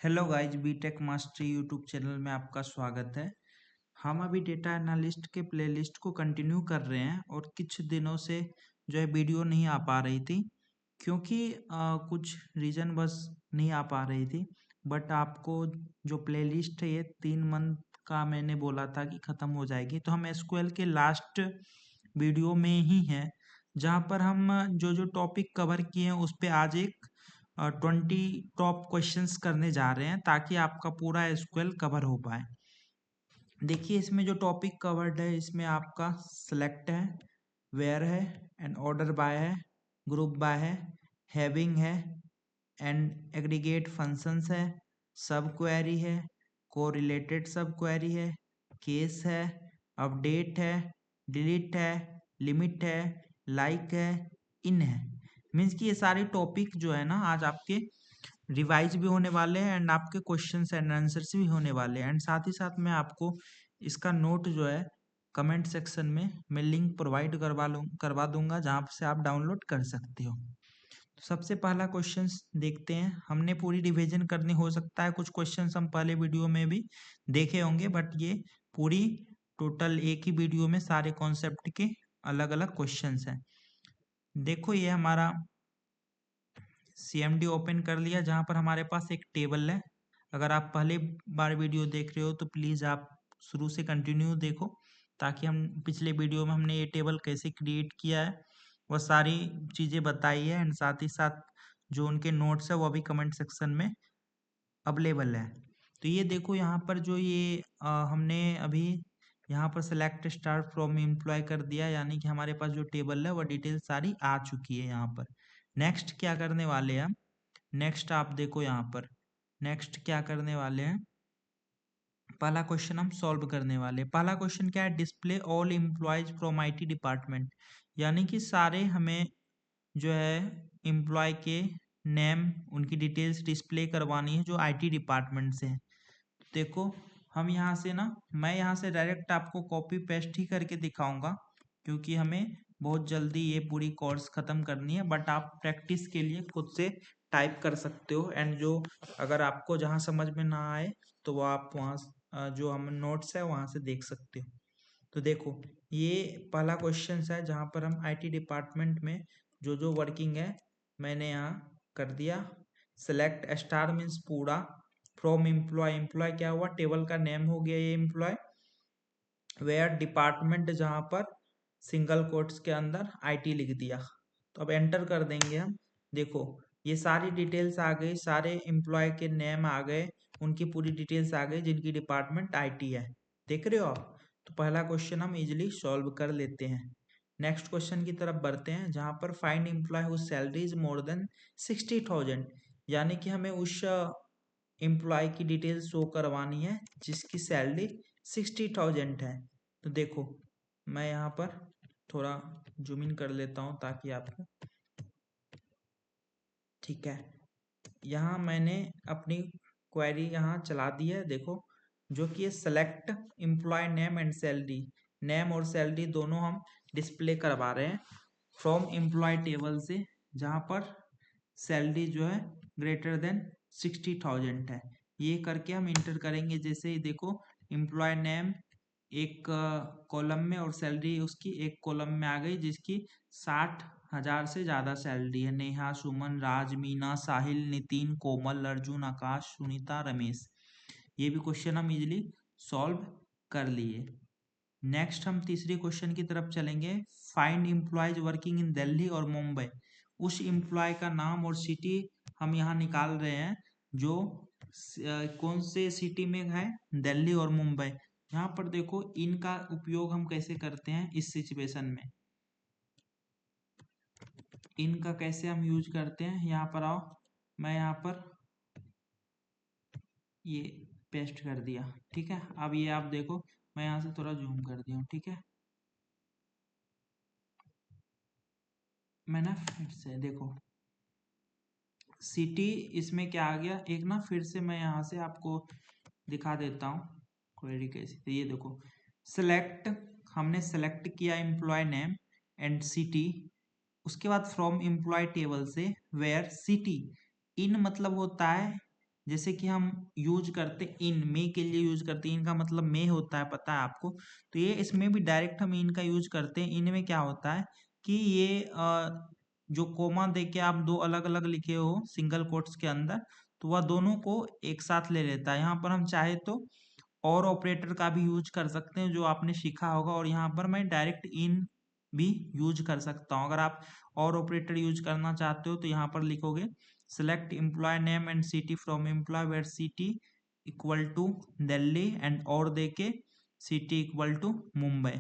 Hello guys, BTech Mastery YouTube channel में आपका स्वागत है। हम अभी डेटा एनालिस्ट के प्लेलिस्ट को कंटिन्यू कर रहे हैं और कुछ दिनों से जो है वीडियो नहीं आ पा रही थी क्योंकि कुछ रीज़न बस नहीं आ पा रही थी। बट आपको जो प्लेलिस्ट है ये 3 मंथ का मैंने बोला था कि ख़त्म हो जाएगी, तो हम एसक्यूएल के लास्ट वीडियो में ही हैं जहाँ पर हम जो जो टॉपिक कवर किए हैं उस पर आज एक 20 टॉप क्वेश्चंस करने जा रहे हैं ताकि आपका पूरा एसक्यूएल कवर हो पाए। देखिए, इसमें जो टॉपिक कवर्ड है इसमें आपका सेलेक्ट है, वेयर है, एंड ऑर्डर बाय है, ग्रुप बाय है, हैविंग है, एंड एग्रीगेट फंक्शंस है, सब क्वेरी है, कोरिलेटेड सब क्वेरी है, केस है, अपडेट है, डिलीट है, लिमिट है, लाइक है, इन है। मीन्स कि ये सारे टॉपिक जो है ना आज आपके रिवाइज भी होने वाले हैं एंड आपके क्वेश्चंस एंड आंसर्स भी होने वाले हैं। एंड साथ ही साथ मैं आपको इसका नोट जो है कमेंट सेक्शन में मैं लिंक प्रोवाइड करवा दूंगा जहाँ से आप डाउनलोड कर सकते हो। तो सबसे पहला क्वेश्चन देखते हैं। हमने पूरी रिवीजन करनी, हो सकता है कुछ क्वेश्चंस हम पहले वीडियो में भी देखे होंगे, बट ये पूरी टोटल एक ही वीडियो में सारे कॉन्सेप्ट के अलग अलग क्वेश्चंस हैं। देखो, ये हमारा CMD ओपन कर लिया जहाँ पर हमारे पास एक टेबल है। अगर आप पहली बार वीडियो देख रहे हो तो प्लीज़ आप शुरू से कंटिन्यू देखो ताकि हम पिछले वीडियो में हमने ये टेबल कैसे क्रिएट किया है वह सारी चीज़ें बताई है एंड साथ ही साथ जो उनके नोट्स है वो भी कमेंट सेक्शन में अवेलेबल है। तो ये देखो, यहाँ पर जो ये हमने अभी यहाँ पर सेलेक्ट स्टार फ्रॉम एम्प्लॉय कर दिया, यानी कि हमारे पास जो टेबल है वह डिटेल सारी आ चुकी है यहाँ पर। नेक्स्ट क्या करने वाले हैं हम? नेक्स्ट आप देखो यहाँ पर, नेक्स्ट क्या करने वाले हैं, पहला क्वेश्चन हम सॉल्व करने वाले हैं। पहला क्वेश्चन क्या है? Display all employees from IT department, यानी कि सारे हमें जो है एम्प्लॉय के नेम, उनकी डिटेल्स डिस्प्ले करवानी है जो IT डिपार्टमेंट से है। देखो, हम यहाँ से ना, मैं यहाँ से डायरेक्ट आपको कॉपी पेस्ट ही करके दिखाऊंगा क्योंकि हमें बहुत जल्दी ये पूरी कोर्स ख़त्म करनी है। बट आप प्रैक्टिस के लिए खुद से टाइप कर सकते हो एंड जो अगर आपको जहाँ समझ में ना आए तो वो आप वहाँ जो हम नोट्स है वहाँ से देख सकते हो। तो देखो, ये पहला क्वेश्चन है जहाँ पर हम IT डिपार्टमेंट में जो जो वर्किंग है मैंने यहाँ कर दिया। सेलेक्ट स्टार मीन्स पूरा, फ्रॉम एम्प्लॉय, एम्प्लॉय क्या हुआ? टेबल का नेम हो गया ये एम्प्लॉय। वेयर डिपार्टमेंट, जहाँ पर सिंगल कोट्स के अंदर IT लिख दिया। तो अब एंटर कर देंगे हम। देखो, ये सारी डिटेल्स आ गई, सारे एम्प्लॉय के नेम आ गए, उनकी पूरी डिटेल्स आ गई जिनकी डिपार्टमेंट IT है। देख रहे हो आप? तो पहला क्वेश्चन हम इजिली सॉल्व कर लेते हैं। नेक्स्ट क्वेश्चन की तरफ बढ़ते हैं जहाँ पर find employ whose salary is more than 60,000, यानी कि हमें उस एम्प्लॉय की डिटेल शो करवानी है जिसकी सैलरी 60,000 है। तो देखो, मैं यहाँ पर थोड़ा जूम इन कर लेता हूँ ताकि आपको, ठीक है, यहाँ मैंने अपनी क्वेरी यहाँ चला दी है। देखो, जो कि ये select employ name and salary, name और सैलरी दोनों हम डिस्प्ले करवा रहे हैं फ्रॉम एम्प्लॉय टेबल से, जहाँ पर सैलरी जो है ग्रेटर देन 60,000 है। ये करके हम इंटर करेंगे। जैसे ही देखो, एम्प्लॉय नेम एक कॉलम में और सैलरी उसकी एक कॉलम में आ गई जिसकी 60,000 से ज़्यादा सैलरी है। नेहा, सुमन, राज, मीना, साहिल, नितिन, कोमल, अर्जुन, आकाश, सुनीता, रमेश। ये भी क्वेश्चन हम इजिली सॉल्व कर लिए। नेक्स्ट हम तीसरे क्वेश्चन की तरफ चलेंगे। Find employees working in Delhi और मुंबई। उस एम्प्लॉय का नाम और सिटी हम यहाँ निकाल रहे हैं जो कौन से सिटी में है, दिल्ली और मुंबई। यहाँ पर देखो, इनका उपयोग हम कैसे करते हैं इस सिचुएशन में, इनका कैसे हम यूज करते हैं। यहाँ पर आओ, मैं यहाँ पर ये पेस्ट कर दिया, ठीक है। अब ये आप देखो, मैं यहाँ से थोड़ा जूम कर दिया हूँ, ठीक है। मैं ना फिर से देखो, सिटी इसमें क्या आ गया, एक ना फिर से मैं यहाँ से आपको दिखा देता हूँ क्वेरी कैसी। तो ये देखो, सेलेक्ट, हमने सेलेक्ट किया एम्प्लॉय नेम एंड सिटी, उसके बाद फ्रॉम एम्प्लॉय टेबल से वेयर सिटी, इन मतलब होता है जैसे कि हम यूज करते इन, मे के लिए यूज करते हैं, इन का मतलब मे होता है, पता है आपको। तो ये इसमें भी डायरेक्ट हम इन का यूज करते हैं। इन में क्या होता है कि ये जो कोमा दे के आप दो अलग अलग लिखे हो सिंगल कोट्स के अंदर, तो वह दोनों को एक साथ ले लेता है। यहाँ पर हम चाहे तो और ऑपरेटर का भी यूज कर सकते हैं जो आपने सीखा होगा, और यहाँ पर मैं डायरेक्ट इन भी यूज कर सकता हूँ। अगर आप और ऑपरेटर यूज करना चाहते हो तो यहाँ पर लिखोगे select employ name and city from employ where city equal to Delhi and और देके सिटी इक्वल टू मुंबई।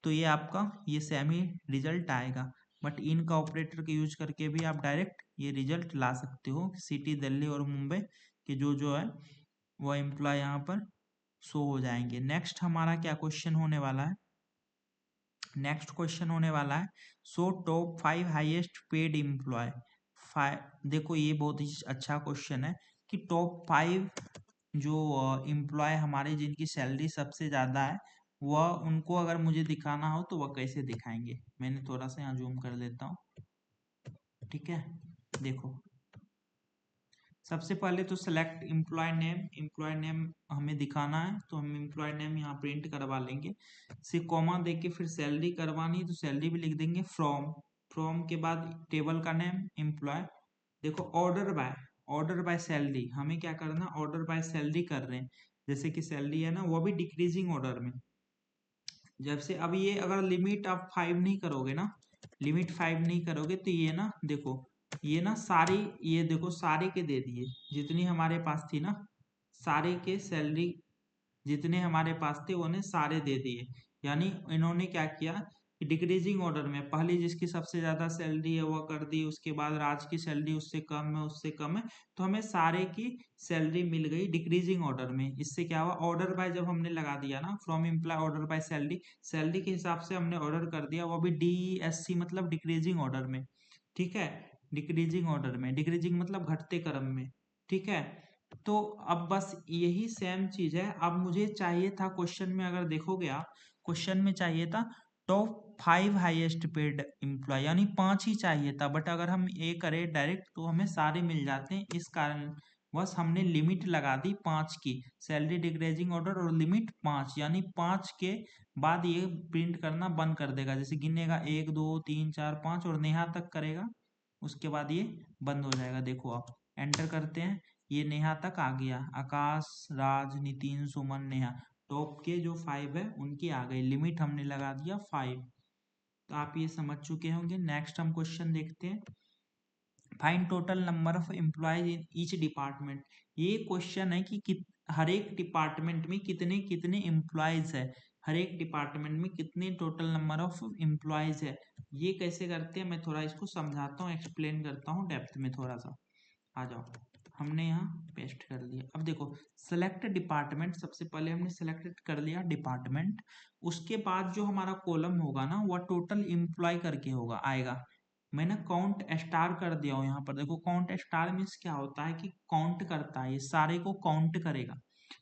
तो ये आपका ये सेम ही रिजल्ट आएगा। बट इनका ऑपरेटर का यूज करके भी आप डायरेक्ट ये रिजल्ट ला सकते हो। सिटी दिल्ली और मुंबई के जो है वो एम्प्लॉय यहाँ पर शो हो जाएंगे। नेक्स्ट हमारा क्या क्वेश्चन होने वाला है, नेक्स्ट क्वेश्चन होने वाला है so top 5 highest paid employ. देखो ये बहुत ही अच्छा क्वेश्चन है कि टॉप 5 जो एम्प्लॉय हमारे जिनकी सैलरी सबसे ज़्यादा है, वह उनको अगर मुझे दिखाना हो तो वह कैसे दिखाएंगे। मैंने थोड़ा सा यहाँ जूम कर देता हूँ, ठीक है। देखो सबसे पहले तो सेलेक्ट एम्प्लॉय नेम हमें दिखाना है, तो हम एम्प्लॉय नेम यहाँ प्रिंट करवा लेंगे। से कॉमा दे के फिर सैलरी करवानी है तो सैलरी भी लिख देंगे। फ्रॉम के बाद टेबल का नेम एम्प्लॉय। देखो ऑर्डर बाय सैलरी हमें क्या करना, ऑर्डर बाय सैलरी कर रहे हैं। जैसे कि सैलरी है ना, वो भी डिक्रीजिंग ऑर्डर में। जब से अब ये अगर लिमिट आप 5 नहीं करोगे ना, लिमिट 5 नहीं करोगे तो ये ना देखो, ये ना सारी, ये देखो सारे के दे दिए जितनी हमारे पास थी ना, सारे के सैलरी जितने हमारे पास थे उन्हें सारे दे दिए। यानी इन्होंने क्या किया कि डिक्रीजिंग ऑर्डर में पहले जिसकी सबसे ज्यादा सैलरी है वह कर दी, उसके बाद राज की सैलरी उससे कम है, उससे कम है, तो हमें सारे की सैलरी मिल गई डिक्रीजिंग ऑर्डर में। इससे क्या हुआ, ऑर्डर बाय जब हमने लगा दिया ना, from employ order by salary, salary के हिसाब से हमने ऑर्डर कर दिया, वो भी DESC मतलब डिक्रीजिंग ऑर्डर में, ठीक है। डिक्रीजिंग ऑर्डर में, डिक्रीजिंग मतलब घटते क्रम में, ठीक है। तो अब बस यही सेम चीज है। अब मुझे चाहिए था क्वेश्चन में, अगर देखोगे आप क्वेश्चन में चाहिए था टॉप 5 हाईएस्ट पेड एम्प्लॉय, यानी 5 ही चाहिए था। बट अगर हम ये करें डायरेक्ट तो हमें सारे मिल जाते हैं। इस कारण बस हमने लिमिट लगा दी 5 की, सैलरी डिक्रीजिंग ऑर्डर और लिमिट 5, यानी 5 के बाद ये प्रिंट करना बंद कर देगा। जैसे गिनेगा 1 2 3 4 5 और नेहा तक करेगा, उसके बाद ये बंद हो जाएगा। देखो आप एंटर करते हैं, ये नेहा तक आ गया, आकाश, राज, नितिन, सुमन, नेहा, टॉप के जो 5 है उनकी आ गई, लिमिट हमने लगा दिया 5। तो आप ये समझ चुके होंगे। नेक्स्ट हम क्वेश्चन देखते हैं, find total number of employees in each department. ये क्वेश्चन है कि हर एक डिपार्टमेंट में कितने कितने एम्प्लॉयज है, हर एक डिपार्टमेंट में कितने टोटल नंबर ऑफ एम्प्लॉयज है। ये कैसे करते हैं मैं थोड़ा इसको समझाता हूँ, एक्सप्लेन करता हूँ डेप्थ में थोड़ा सा। आ जाओ, हमने यहाँ पेस्ट कर लिया। अब देखो सेलेक्ट डिपार्टमेंट, सबसे पहले हमने सेलेक्ट कर लिया डिपार्टमेंट। उसके बाद जो हमारा कॉलम होगा ना वह टोटल एम्प्लॉय करके होगा आएगा। मैंने काउंट स्टार कर दिया हूँ यहाँ पर। देखो काउंट स्टार मीन्स क्या होता है कि काउंट करता है, ये सारे को काउंट करेगा,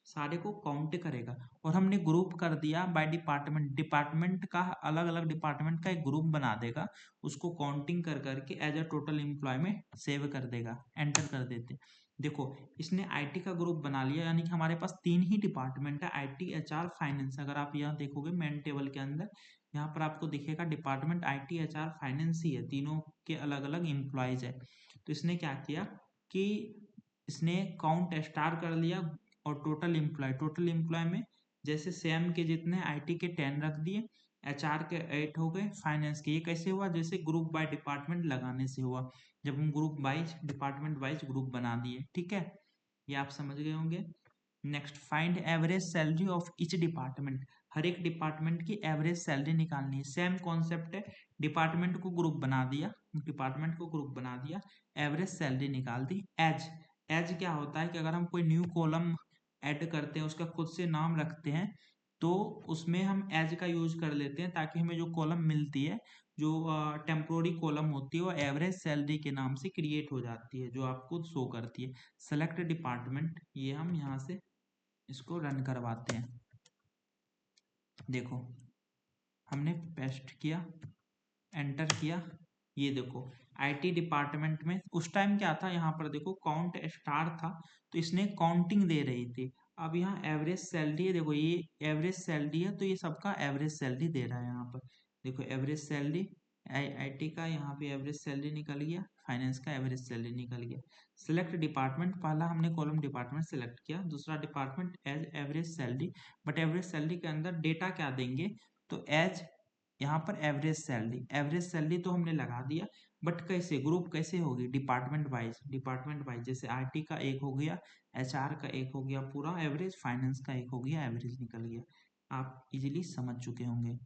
सारे को काउंट करेगा। और हमने ग्रुप कर दिया बाय डिपार्टमेंट, डिपार्टमेंट का अलग अलग डिपार्टमेंट का एक ग्रुप बना देगा, उसको काउंटिंग कर करके एज अ टोटल एम्प्लॉय में सेव कर देगा। एंटर कर देते, देखो इसने आईटी का ग्रुप बना लिया, यानी कि हमारे पास 3 ही डिपार्टमेंट है, आईटी, एचआर, फाइनेंस। अगर आप यहाँ देखोगे मेन टेबल के अंदर, यहाँ पर आपको दिखेगा डिपार्टमेंट आईटी, एचआर, फाइनेंस ही है, तीनों के अलग अलग एम्प्लॉयज है। तो इसने क्या किया कि इसने काउंट स्टार कर लिया और टोटल एम्प्लॉय में जैसे सेम के जितने आईटी के 10 रख दिए, एचआर के 8 हो गए, फाइनेंस के। ये कैसे हुआ, जैसे ग्रुप बाय डिपार्टमेंट लगाने से हुआ, जब हम group wise department wise group बना दिए, ठीक है। ये आप समझ गए होंगे। Next find average salary of each department, हर एक डिपार्टमेंट की एवरेज सैलरी निकालनी है। सेम कॉन्सेप्ट है, डिपार्टमेंट को ग्रुप बना दिया, डिपार्टमेंट को ग्रुप बना दिया, एवरेज सैलरी निकाल दी। एज, एज क्या होता है कि अगर हम कोई न्यू कॉलम ऐड करते हैं, उसका खुद से नाम रखते हैं, तो उसमें हम एज का यूज कर लेते हैं ताकि हमें जो कॉलम मिलती है, जो टेम्पोररी कॉलम होती है, वो एवरेज सैलरी के नाम से क्रिएट हो जाती है, जो आपको शो करती है। सेलेक्ट डिपार्टमेंट, ये हम यहाँ से इसको रन करवाते हैं। देखो हमने पेस्ट किया, एंटर किया, ये देखो आईटी डिपार्टमेंट में उस टाइम क्या था, यहाँ पर देखो काउंट स्टार था तो इसने काउंटिंग दे रही थी। अब यहाँ एवरेज सैलरी है, देखो ये एवरेज सैलरी है तो ये सबका एवरेज सैलरी दे रहा है। यहाँ पर देखो एवरेज सैलरी आईटी का, यहाँ पे एवरेज सैलरी निकल गया, फाइनेंस का एवरेज सैलरी निकल गया। सिलेक्ट डिपार्टमेंट, पहला हमने कॉलम डिपार्टमेंट सेलेक्ट किया, दूसरा department as average salary, but average salary के अंदर डेटा क्या देंगे, तो एज यहाँ पर एवरेज सैलरी तो हमने लगा दिया, बट कैसे ग्रुप कैसे होगी, डिपार्टमेंट वाइज जैसे आईटी का एक हो गया, एचआर का एक हो गया पूरा एवरेज, फाइनेंस का एक हो गया एवरेज निकल गया। आप इजीली समझ चुके होंगे।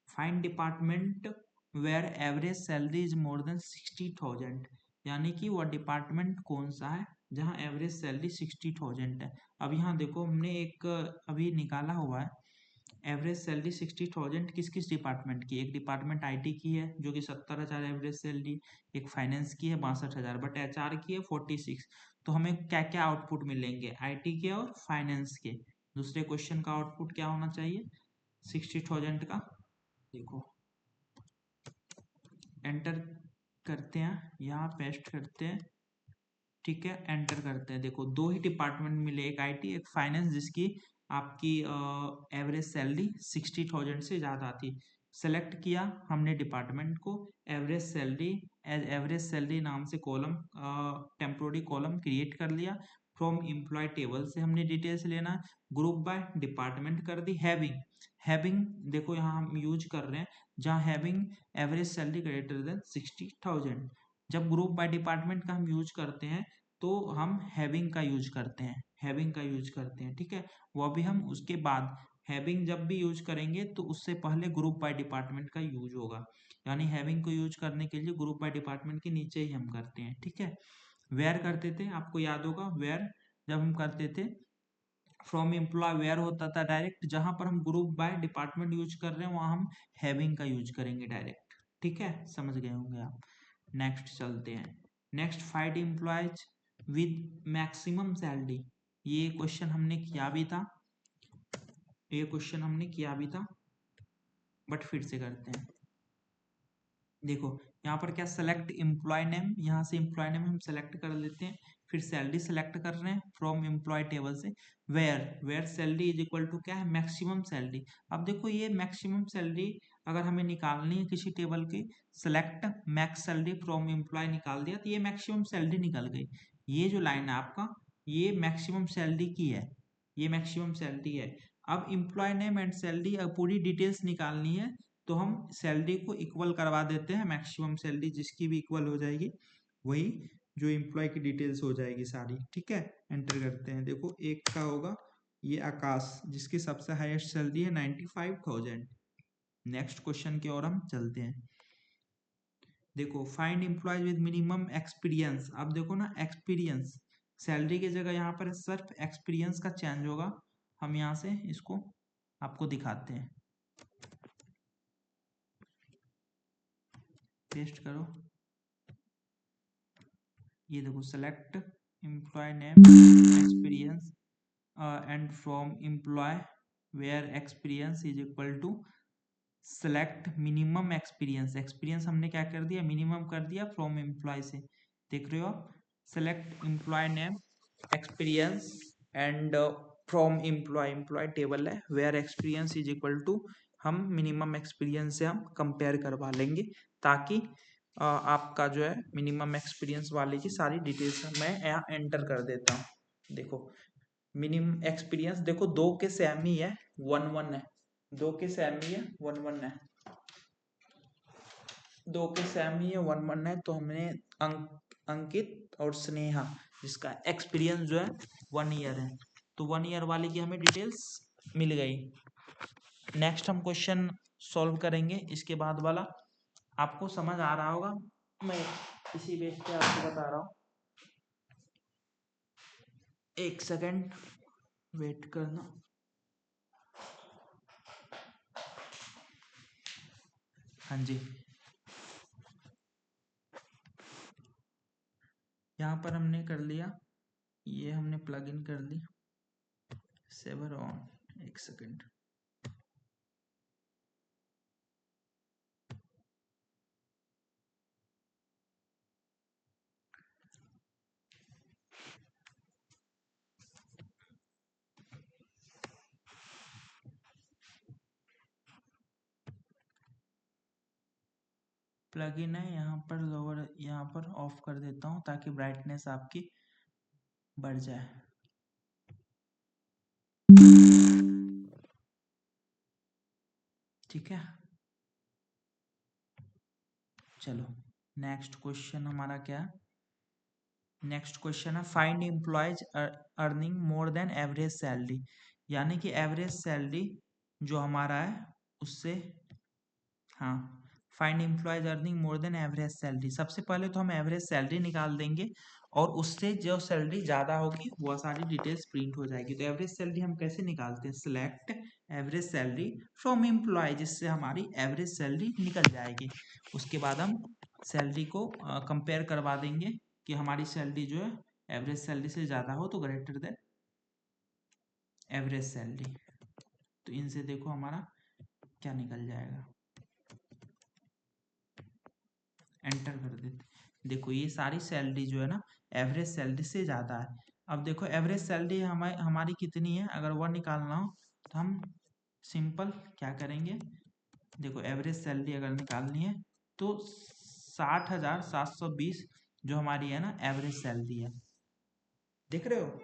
Find department where average salary is more than 60,000, यानी कि वह डिपार्टमेंट कौन सा है जहां एवरेज सैलरी 60,000 है। अब यहाँ देखो हमने एक अभी निकाला हुआ है एवरेज सैलरी 60,000 किस किस डिपार्टमेंट की, एक डिपार्टमेंट आईटी की है जो कि 70,000 एवरेज सैलरी, एक फाइनेंस की है 62,000, बट एचआर की है 46। तो हमें क्या क्या आउटपुट मिलेंगे आईटी के और फाइनेंस के। दूसरे क्वेश्चन का आउटपुट क्या होना चाहिए 60,000 का, देखो एंटर करते हैं, यहाँ पेस्ट करते हैं, ठीक है एंटर करते हैं। देखो दो ही डिपार्टमेंट मिले, एक आईटी एक फाइनेंस, जिसकी आपकी एवरेज सैलरी 60,000 से ज़्यादा थी। सेलेक्ट किया हमने डिपार्टमेंट को, average salary as average salary नाम से कॉलम टेम्पोररी कॉलम क्रिएट कर लिया। फ्रॉम एम्प्लॉय टेबल से हमने डिटेल्स लेना, ग्रुप बाय डिपार्टमेंट कर दी। हैविंग देखो यहाँ हम यूज कर रहे हैं जहाँ having average salary greater then 60,000। जब ग्रुप बाय डिपार्टमेंट का हम यूज करते हैं तो हम हैविंग का यूज करते हैं, ठीक है। वो भी हम उसके बाद हैविंग जब भी यूज करेंगे तो उससे पहले ग्रुप बाय डिपार्टमेंट का यूज होगा, यानी हैविंग को यूज करने के लिए ग्रुप बाय डिपार्टमेंट के नीचे ही हम करते हैं, ठीक है। वेयर करते थे, आपको याद होगा वेयर जब हम करते थे, फ्रॉम एम्प्लॉय वेयर होता था डायरेक्ट, जहां पर हम ग्रुप बाय डिपार्टमेंट यूज कर रहे हैं वहां हम हैविंग का यूज करेंगे डायरेक्ट, ठीक है समझ गए होंगे आप। नेक्स्ट चलते हैं, next find employees with maximum salary. ये क्वेश्चन हमने किया भी था, बट फिर से करते हैं। देखो यहाँ पर क्या सेलेक्ट एम्प्लॉय नेम, यहाँ से एम्प्लॉय नेम हम सेलेक्ट कर लेते हैं, फिर सैलरी सेलेक्ट कर रहे हैं फ्रॉम एम्प्लॉय टेबल से। Where salary is equal to क्या है मैक्सिमम सैलरी। अब देखो ये मैक्सिमम सैलरी अगर हमें निकालनी है किसी टेबल की, select max salary from employ निकाल दिया तो ये मैक्सिमम सैलरी निकल गई। ये जो लाइन है आपका ये मैक्सिमम सैलरी की है, ये मैक्सिमम सैलरी है। अब एम्प्लॉय नेम एंड सैलरी पूरी डिटेल्स निकालनी है तो हम सैलरी को इक्वल करवा देते हैं, मैक्सिमम सैलरी जिसकी भी इक्वल हो जाएगी वही जो एम्प्लॉय की डिटेल्स हो जाएगी सारी, ठीक है। एंटर करते हैं, देखो एक का होगा ये आकाश जिसकी सबसे हाईएस्ट सैलरी है 95,000। नेक्स्ट क्वेश्चन की ओर हम चलते हैं। देखो find employees with minimum experience. अब देखो ना एक्सपीरियंस सैलरी की जगह यहाँ पर सिर्फ एक्सपीरियंस का चेंज होगा। हम यहाँ से इसको आपको दिखाते हैं, पेस्ट करो, ये देखो select employ name experience and from employ where experience is equal to select minimum experience हमने क्या कर दिया मिनिमम कर दिया फ्रॉम एम्प्लॉय से, देख रहे हो आप। Select employ name experience and from employ table है, where experience is equal to हम मिनिमम एक्सपीरियंस से हम कंपेयर करवा लेंगे ताकि आपका जो है मिनिमम एक्सपीरियंस वाले की सारी डिटेल्स मैं यहाँ एंटर कर देता हूँ। देखो मिनिमम एक्सपीरियंस देखो दो के सेम ही है 1-1 है, दो के सेम ही है 1-1 है, दो के सेम ही है 1-1 है। तो हमने अंकित और स्नेहा जिसका एक्सपीरियंस जो है 1 ईयर है तो 1 ईयर वाले की हमें डिटेल्स मिल गई। नेक्स्ट हम क्वेश्चन सॉल्व करेंगे, इसके बाद वाला आपको समझ आ रहा होगा, मैं इसी बेस पे आपको बता रहा हूँ। एक सेकंड वेट करना। हाँ जी यहाँ पर हमने कर लिया, ये हमने प्लग इन कर ली, सेवर ऑन, एक सेकंड। प्लगइन है, यहाँ पर लोअर, यहाँ पर ऑफ कर देता हूँ ताकि ब्राइटनेस आपकी बढ़ जाए। ठीक है, चलो नेक्स्ट क्वेश्चन हमारा क्या है? नेक्स्ट क्वेश्चन है find employees earning more than average salary, यानी कि एवरेज सैलरी जो हमारा है उससे, हाँ, find employees earning more than average salary. सबसे पहले तो हम एवरेज सैलरी निकाल देंगे और उससे जो सैलरी ज़्यादा होगी वो सारी डिटेल्स प्रिंट हो जाएगी। तो एवरेज सैलरी हम कैसे निकालते हैं? Select average salary from employ, जिससे हमारी एवरेज सैलरी निकल जाएगी। उसके बाद हम सैलरी को कंपेयर करवा देंगे कि हमारी सैलरी जो है एवरेज सैलरी से ज़्यादा हो तो ग्रेटर देन एवरेज सैलरी। तो इनसे देखो हमारा क्या निकल जाएगा, एंटर कर देते। देखो ये सारी सैलरी जो है ना एवरेज सैलरी से ज़्यादा है। अब देखो एवरेज सैलरी हमारी कितनी है, अगर वह निकालना हो तो हम सिंपल क्या करेंगे, देखो एवरेज सैलरी अगर निकालनी है तो 60,720 जो हमारी है ना एवरेज सैलरी है, देख रहे हो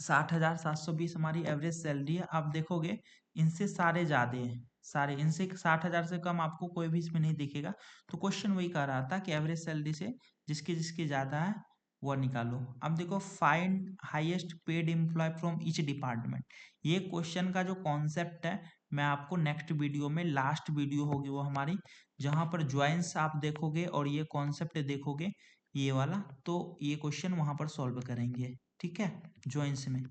60,720 हमारी एवरेज सैलरी है। आप देखोगे इनसे सारे ज़्यादा हैं, सारे इनसे 60,000 से कम आपको कोई भी इसमें नहीं दिखेगा। तो क्वेश्चन वही कह रहा था कि एवरेज सैलरी से जिसकी जिसकी ज़्यादा है वो निकालो। अब देखो find highest paid employ from each department, ये क्वेश्चन का जो कॉन्सेप्ट है मैं आपको नेक्स्ट वीडियो में, लास्ट वीडियो होगी वो हमारी, जहाँ पर ज्वाइंस आप देखोगे और ये कॉन्सेप्ट देखोगे ये वाला, तो ये क्वेश्चन वहाँ पर सॉल्व करेंगे। ठीक है, ज्वाइंस में।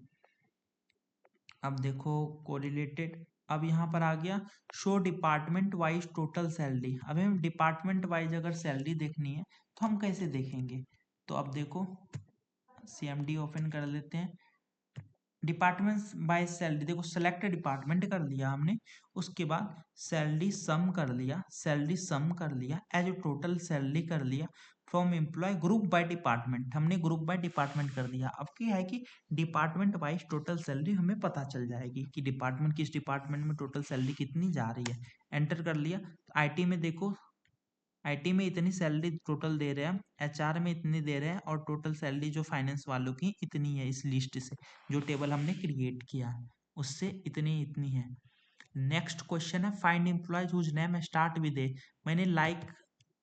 अब देखो कोरिलेटेड, अब यहाँ पर आ गया show department wise total salary. अब हमें डिपार्टमेंट वाइज अगर सैलरी देखनी है तो हम कैसे देखेंगे? तो अब देखो CMD ओपन कर लेते हैं, डिपार्टमेंट बाय सैलरी, देखो सेलेक्ट डिपार्टमेंट कर लिया हमने, उसके बाद सैलरी सम कर लिया, सैलरी सम कर लिया, एज टोटल सैलरी कर लिया, from employ group by department, हमने ग्रुप बाय डिपार्टमेंट कर दिया। अब क्या है कि डिपार्टमेंट वाइज टोटल सैलरी हमें पता चल जाएगी कि डिपार्टमेंट किस डिपार्टमेंट में टोटल सैलरी कितनी जा रही है। एंटर कर लिया। IT में देखो, IT में इतनी सैलरी टोटल दे रहे हैं, HR में इतनी दे रहे हैं, और टोटल सैलरी जो फाइनेंस वालों की इतनी है, इस लिस्ट से जो टेबल हमने क्रिएट किया है उससे इतनी इतनी है। नेक्स्ट क्वेश्चन है find employees whose name start with A, मैंने लाइक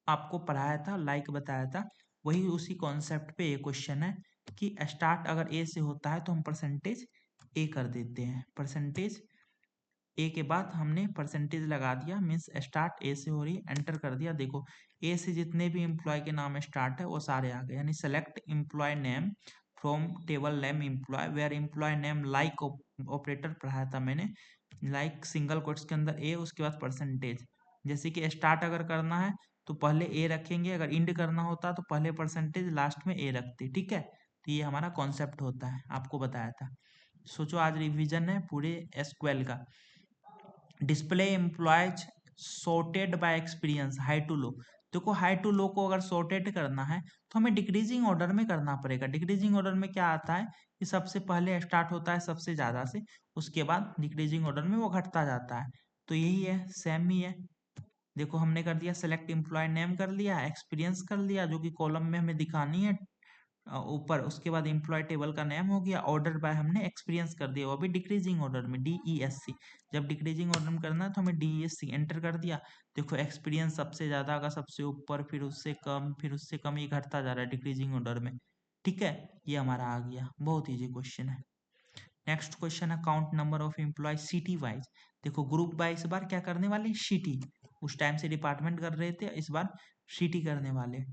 आपको पढ़ाया था, लाइक बताया था, वही उसी कॉन्सेप्ट पे ये क्वेश्चन है कि स्टार्ट अगर ए से होता है तो हम परसेंटेज ए कर देते हैं, परसेंटेज ए के बाद हमने परसेंटेज लगा दिया, मीन्स स्टार्ट ए से हो रही है, एंटर कर दिया। देखो ए से जितने भी एम्प्लॉय के नाम स्टार्ट है वो सारे आ गए, यानी select employ name from table name employ where employ name like operator पढ़ाया था मैंने, लाइक सिंगल कोट्स के अंदर ए, उसके बाद परसेंटेज। जैसे कि स्टार्ट अगर करना है तो पहले ए रखेंगे, अगर इंड करना होता तो पहले परसेंटेज लास्ट में ए रखते। ठीक है, तो ये हमारा कॉन्सेप्ट होता है, आपको बताया था। सोचो आज रिवीजन है पूरे SQL का। Display employees sorted by experience high to low, देखो हाई टू लो को अगर सॉर्टेड करना है तो हमें डिक्रीजिंग ऑर्डर में करना पड़ेगा। डिक्रीजिंग ऑर्डर में क्या आता है कि सबसे पहले स्टार्ट होता है सबसे ज़्यादा से, उसके बाद डिक्रीजिंग ऑर्डर में वो घटता जाता है। तो यही है, सेम ही है। देखो हमने कर दिया सेलेक्ट एम्प्लॉय नेम कर लिया, एक्सपीरियंस कर लिया जो कि कॉलम में हमें दिखानी है ऊपर, उसके बाद एम्प्लॉय टेबल का नेम हो गया, ऑर्डर बाय हमने एक्सपीरियंस कर दिया, वो भी डिक्रीजिंग ऑर्डर में DESC। जब डिक्रीजिंग ऑर्डर में करना है तो हमें DESC एंटर कर दिया। देखो एक्सपीरियंस सबसे ज़्यादा का सबसे ऊपर, फिर उससे कम, फिर उससे कम, ये घटता जा रहा है डिक्रीजिंग ऑर्डर में। ठीक है, ये हमारा आ गया, बहुत ईजी क्वेश्चन है। नेक्स्ट क्वेश्चन है count number of employ city wise, देखो ग्रुप बाय इस बार क्या करने वाले, सिटी, उस टाइम से डिपार्टमेंट कर रहे थे, इस बार सिटी करने वाले।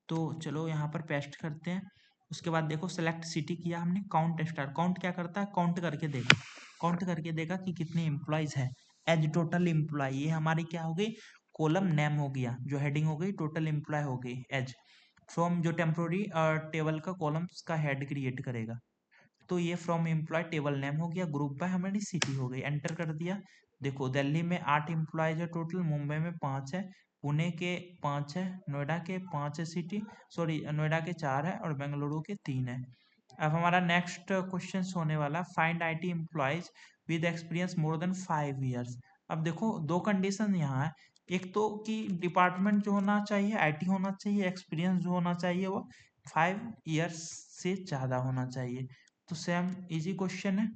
तो चलो यहाँ पर पेस्ट करते हैं। उसके बाद देखो सेलेक्ट सिटी किया हमने, काउंट स्टार, काउंट क्या करता है, काउंट करके देगा, काउंट करके देगा कि कितने एम्प्लॉयज है, एज टोटल एम्प्लॉय, ये हमारी क्या हो गई, कॉलम नेम हो गया, जो हेडिंग हो गई टोटल एम्प्लॉय हो गई, एज फ्रॉम जो टेम्पोररी टेबल का कॉलम्स का हेड क्रिएट करेगा। तो ये फ्रॉम एम्प्लॉय टेबल नेम हो गया, ग्रुप बाय हमारी सिटी हो गई, एंटर कर दिया। देखो दिल्ली में 8 एम्प्लॉयज है टोटल, मुंबई में 5 है, पुणे के 5 है, नोएडा के 5 है, सिटी सॉरी नोएडा के 4 है और बेंगलुरु के 3 है। अब हमारा नेक्स्ट क्वेश्चन होने वाला find IT employees with experience more than 5 years. अब देखो दो कंडीशन यहाँ है एक तो कि डिपार्टमेंट जो होना चाहिए आईटी होना चाहिए, एक्सपीरियंस जो होना चाहिए वो 5 इयर्स से ज़्यादा होना चाहिए। तो सेम इजी क्वेश्चन है।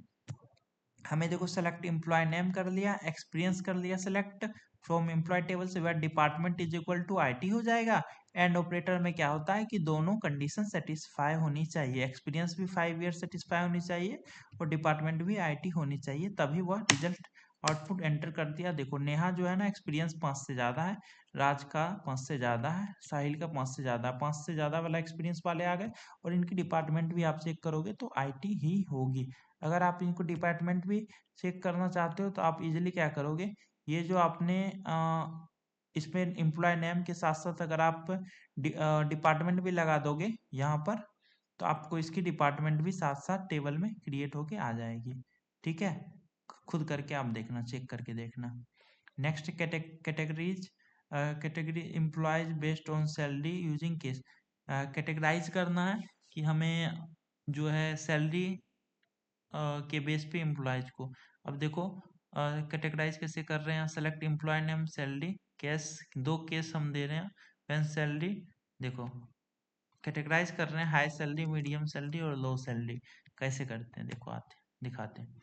हमें देखो सेलेक्ट एम्प्लॉय नेम कर लिया, एक्सपीरियंस कर लिया सेलेक्ट फ्रॉम एम्प्लॉय टेबल से, where department is equal to IT हो जाएगा। एंड ऑपरेटर में क्या होता है कि दोनों कंडीशन सेटिस्फाई होनी चाहिए, एक्सपीरियंस भी 5 ईयर सेटिस्फाई होनी चाहिए और डिपार्टमेंट भी आईटी होनी चाहिए, तभी वह रिजल्ट आउटपुट एंटर कर दिया। देखो नेहा जो है ना एक्सपीरियंस 5 से ज़्यादा है, राज का 5 से ज़्यादा है, साहिल का 5 से ज़्यादा, 5 से ज़्यादा वाला एक्सपीरियंस वाले आ गए। और इनकी डिपार्टमेंट भी आप चेक करोगे तो आईटी ही होगी। अगर आप इनको डिपार्टमेंट भी चेक करना चाहते हो तो आप इजीली क्या करोगे, ये जो आपने इसमें एम्प्लॉय नेम के साथ साथ अगर आप डिपार्टमेंट भी लगा दोगे यहाँ पर, तो आपको इसकी डिपार्टमेंट भी साथ साथ टेबल में क्रिएट होके आ जाएगी। ठीक है, खुद करके आप देखना, चेक करके देखना। Next categories, category employs based on salary using case. Categorize करना है कि हमें जो है सैलरी के बेस पे एम्प्लॉयज को। अब देखो कैटेगराइज कैसे कर रहे हैं, select employ name salary case, दो केस हम दे रहे हैं व्हेन सैलरी। देखो कैटेगराइज कर रहे हैं हाई सैलरी, मीडियम सैलरी और लो सैलरी। कैसे करते हैं देखो, आते दिखाते हैं।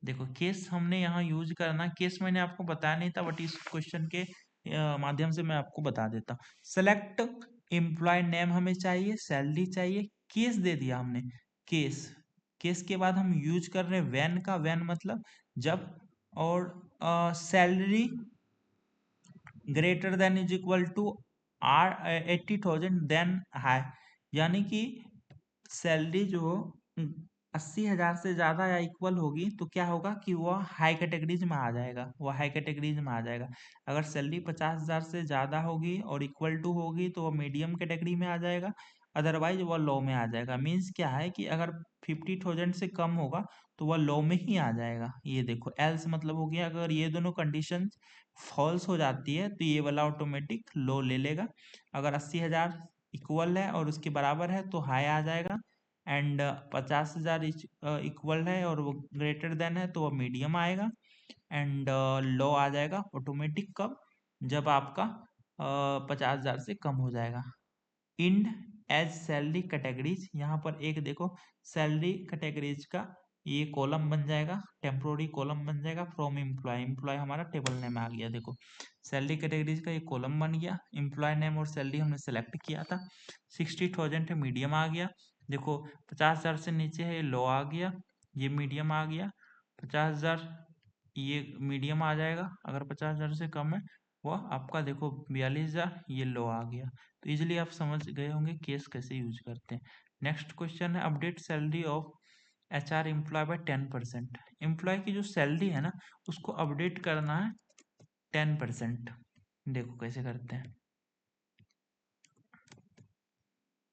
देखो केस हमने यहाँ यूज करना, केस मैंने आपको बताया नहीं था बट इस क्वेश्चन के माध्यम से मैं आपको बता देता हूँ। सेलेक्ट एम्प्लॉय नेम हमें चाहिए, सैलरी चाहिए, केस दे दिया हमने, केस। केस के बाद हम यूज कर रहे हैं व्हेन का, व्हेन मतलब जब, और salary greater than is equal to or 80,000 then high, यानी कि सैलरी जो 80,000 से ज्यादा या इक्वल होगी तो क्या होगा कि वह हाई कैटेगरीज में आ जाएगा, वह हाई कैटेगरीज में आ जाएगा। अगर सैलरी 50,000 से ज्यादा होगी और इक्वल टू होगी तो वह मीडियम कैटेगरी में आ जाएगा, अदरवाइज वह लो में आ जाएगा। मीन्स क्या है कि अगर 50,000 से कम होगा तो वह लो में ही आ जाएगा। ये देखो एल्स मतलब हो गया, अगर ये दोनों कंडीशन फॉल्स हो जाती है तो ये वाला ऑटोमेटिक लो ले लेगा। अगर 80,000 इक्वल है और उसके बराबर है तो हाई आ जाएगा, एंड 50,000 इक्वल है और वो ग्रेटर देन है तो वो मीडियम आएगा, एंड लो आ जाएगा ऑटोमेटिक कब, जब आपका 50,000 से कम हो जाएगा। इंड एज सैलरी कैटेगरीज, यहाँ पर एक देखो सैलरी कैटेगरीज का ये कॉलम बन जाएगा, टेम्पोररी कॉलम बन जाएगा फ्रॉम एम्प्लॉय, एम्प्लॉय हमारा टेबल नेम आ गया। देखो सैलरी कैटेगरीज का ये कॉलम बन गया, एम्प्लॉय नेम और सैलरी हमने सेलेक्ट किया था, 60,000 है मीडियम आ गया। देखो 50,000 से नीचे है ये लो आ गया, ये मीडियम आ गया, 50,000 ये मीडियम आ जाएगा, अगर 50,000 से कम है वह आपका देखो 42,000 ये लो आ गया। तो इजीली आप समझ गए होंगे केस कैसे यूज करते हैं। नेक्स्ट क्वेश्चन है update salary of HR employ by 10%। Employ की जो सैलरी है ना उसको अपडेट करना है 10%। देखो कैसे करते हैं।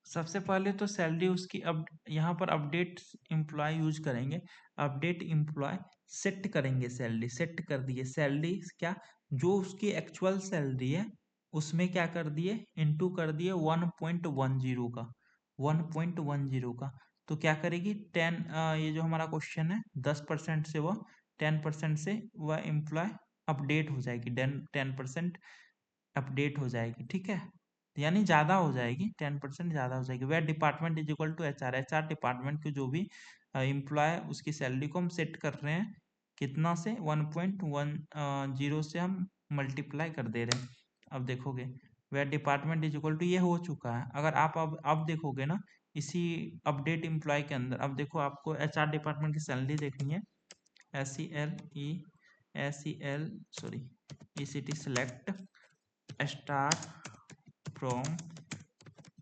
सबसे पहले तो सैलरी उसकी अब यहाँ पर अपडेट एम्प्लॉय यूज करेंगे, अपडेट एम्प्लॉय सेट करेंगे, सैलरी सेट कर दिए, सैलरी क्या जो उसकी एक्चुअल सैलरी है उसमें क्या कर दिए इनटू कर दिए 1.10 का, 1.10 का। तो क्या करेगी 10, ये जो हमारा क्वेश्चन है 10% से वह 10% से वह एम्प्लॉय अपडेट हो जाएगी, 10% अपडेट हो जाएगी। ठीक है, यानी ज्यादा हो जाएगी, 10% ज्यादा हो जाएगी। वह department is equal to HR, HR department की जो भी एम्प्लॉय उसकी सैलरी को हम सेट कर रहे हैं कितना से 1.10 से हम मल्टीप्लाई कर दे रहे हैं। अब देखोगे वह डिपार्टमेंट इज इक्वल टू ये हो चुका है। अगर आप अब देखोगे ना इसी अपडेट एम्प्लॉय के अंदर, अब देखो आपको HR डिपार्टमेंट की सैलरी देखनी है, SEL sorry ECT select star from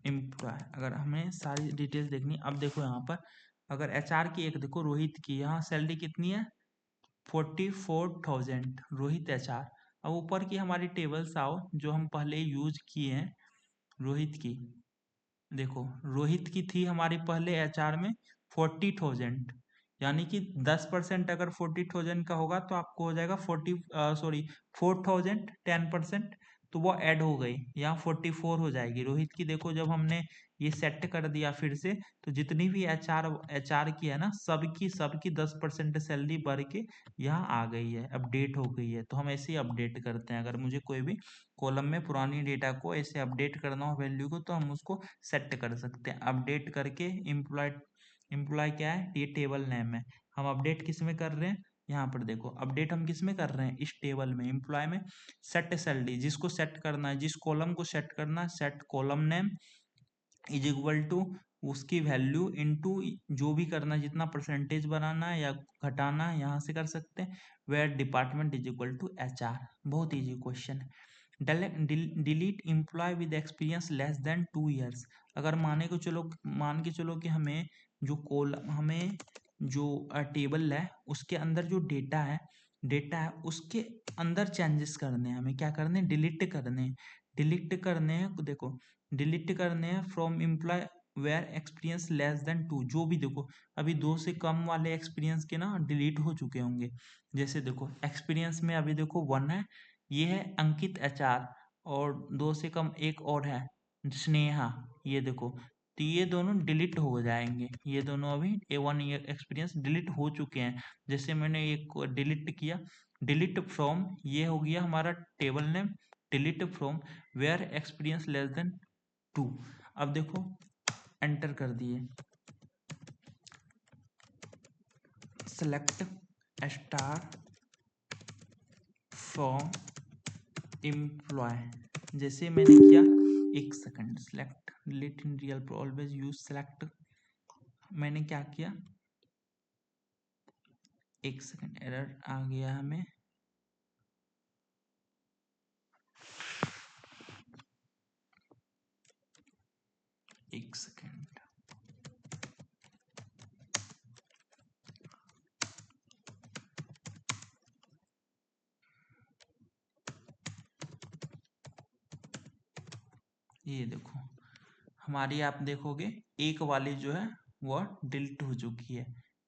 employ, अगर हमें सारी डिटेल्स देखनी। अब देखो यहाँ पर अगर HR की एक देखो रोहित की यहाँ सैलरी कितनी है 44,000 रोहित HR। अब ऊपर की हमारी टेबल्स आओ जो हम पहले यूज किए हैं रोहित की, देखो रोहित की थी हमारी पहले HR में 40,000, यानी कि 10% अगर 40,000 का होगा तो आपको हो जाएगा 4,000, 10%, तो वो ऐड हो गई यहाँ 44 हो जाएगी रोहित की। देखो जब हमने ये सेट कर दिया फिर से, तो जितनी भी एचआर की है ना, सबकी सबकी 10% सैलरी बढ़ के यहाँ आ गई है, अपडेट हो गई है। तो हम ऐसे ही अपडेट करते हैं, अगर मुझे कोई भी कॉलम में पुरानी डेटा को ऐसे अपडेट करना हो वैल्यू को, तो हम उसको सेट कर सकते हैं। अपडेट करके एम्प्लॉय क्या है, ये टेबल नेम है, हम अपडेट किस में कर रहे हैं, यहाँ पर देखो अपडेट हम किस में कर रहे हैं, इस टेबल में एम्प्लॉय में। सेट सैलरी, जिसको सेट करना है, जिस कॉलम को सेट करना है, set column name is equal to उसकी वैल्यू इनटू जो भी करना है, जितना परसेंटेज बनाना है या घटाना है यहाँ से कर सकते हैं। Where department is equal to HR. बहुत इजी क्वेश्चन है। Delete employ with experience less than 2 years. अगर मान के चलो कि हमें जो टेबल है उसके अंदर जो डेटा है उसके अंदर चेंजेस करने हैं, हमें क्या करने हैं, डिलीट करने हैं। देखो डिलीट करने हैं from employ where experience less than 2। जो भी देखो अभी 2 से कम वाले एक्सपीरियंस के ना डिलीट हो चुके होंगे। जैसे देखो एक्सपीरियंस में अभी देखो 1 है, ये है अंकित एचआर, और 2 से कम एक और है स्नेहा, ये देखो। तो ये दोनों डिलीट हो जाएंगे, ये दोनों अभी A1 ईयर एक्सपीरियंस डिलीट हो चुके हैं। जैसे मैंने एक डिलीट किया, डिलीट फ्रॉम, ये हो गया हमारा table name, delete from where experience less than 2। अब देखो एंटर कर दिए, सेलेक्ट स्टार फ्रॉम एम्प्लॉय, जैसे मैंने किया, एक second, select delete in real always use select, मैंने क्या किया, एक सेकंड एरर आ गया हमें, एक सेकंड, ये देखो हमारी, आप देखोगे एक वाली जो है वह डिलीट हो चुकी है।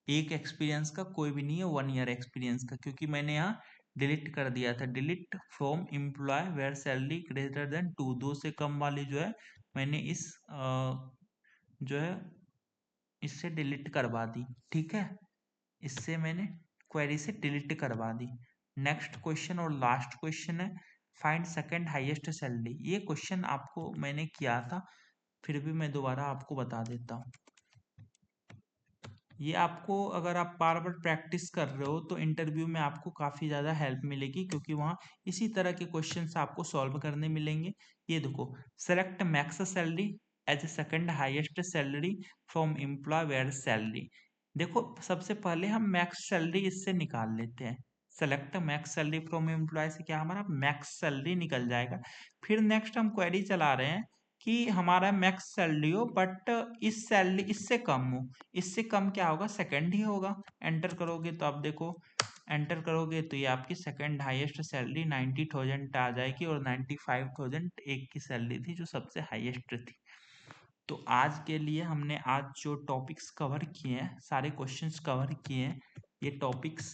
एक एक्सपीरियंस का कोई भी नहीं है, 1 ईयर एक्सपीरियंस का, क्योंकि मैंने यहाँ डिलीट कर दिया था। Delete from employ where salary greater than 2, 2 से कम वाली जो है मैंने जो है इससे डिलीट करवा दी। ठीक है, इससे मैंने क्वेरी से डिलीट करवा दी। नेक्स्ट क्वेश्चन और लास्ट क्वेश्चन है, फाइंड सेकंड हाईएस्ट सैलरी। ये क्वेश्चन आपको मैंने किया था, फिर भी मैं दोबारा आपको बता देता हूँ। ये आपको अगर आप बार बार प्रैक्टिस कर रहे हो तो इंटरव्यू में आपको काफ़ी ज़्यादा हेल्प मिलेगी, क्योंकि वहाँ इसी तरह के क्वेश्चंस आपको सॉल्व करने मिलेंगे। ये देखो, select max salary as a second highest salary from employ where salary. देखो सबसे पहले हम मैक्स सैलरी इससे निकाल लेते हैं। Select max salary from employ से क्या हमारा मैक्स सैलरी निकल जाएगा। फिर नेक्स्ट हम क्वेरी चला रहे हैं कि हमारा मैक्स सैलरी हो बट इस सैलरी इससे कम हो। इससे कम क्या होगा, सेकंड ही होगा। एंटर करोगे तो आप देखो, एंटर करोगे तो ये आपकी सेकंड हाईएस्ट सैलरी 90,000 आ जाएगी, और 95,000 एक की सैलरी थी जो सबसे हाईएस्ट थी। तो आज के लिए हमने आज जो टॉपिक्स कवर किए हैं, सारे क्वेश्चंस कवर किए हैं। ये topics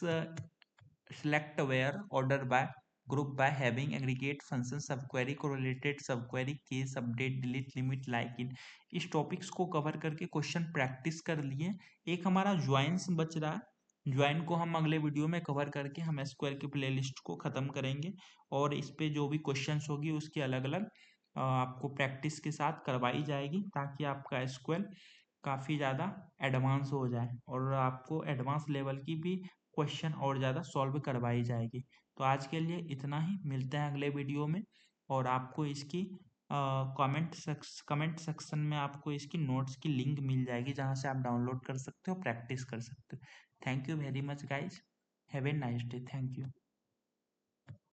select where order by group by having aggregate function subquery correlated subquery case update delete limit like in, इस टॉपिक्स को कवर करके क्वेश्चन प्रैक्टिस कर लिए। एक हमारा ज्वाइंस बच रहा है, ज्वाइन को हम अगले वीडियो में कवर करके हम एसक्यूएल की प्लेलिस्ट को ख़त्म करेंगे, और इस पे जो भी क्वेश्चंस होगी उसकी अलग अलग आपको प्रैक्टिस के साथ करवाई जाएगी, ताकि आपका एसक्यूएल काफ़ी ज़्यादा एडवांस हो जाए और आपको एडवांस लेवल की भी क्वेश्चन और ज़्यादा सॉल्व करवाई जाएगी। तो आज के लिए इतना ही, मिलते हैं अगले वीडियो में। और आपको इसकी कमेंट सेक्शन में आपको इसकी नोट्स की लिंक मिल जाएगी, जहाँ से आप डाउनलोड कर सकते हो, प्रैक्टिस कर सकते हो। Thank you very much guys, have a nice day, thank you.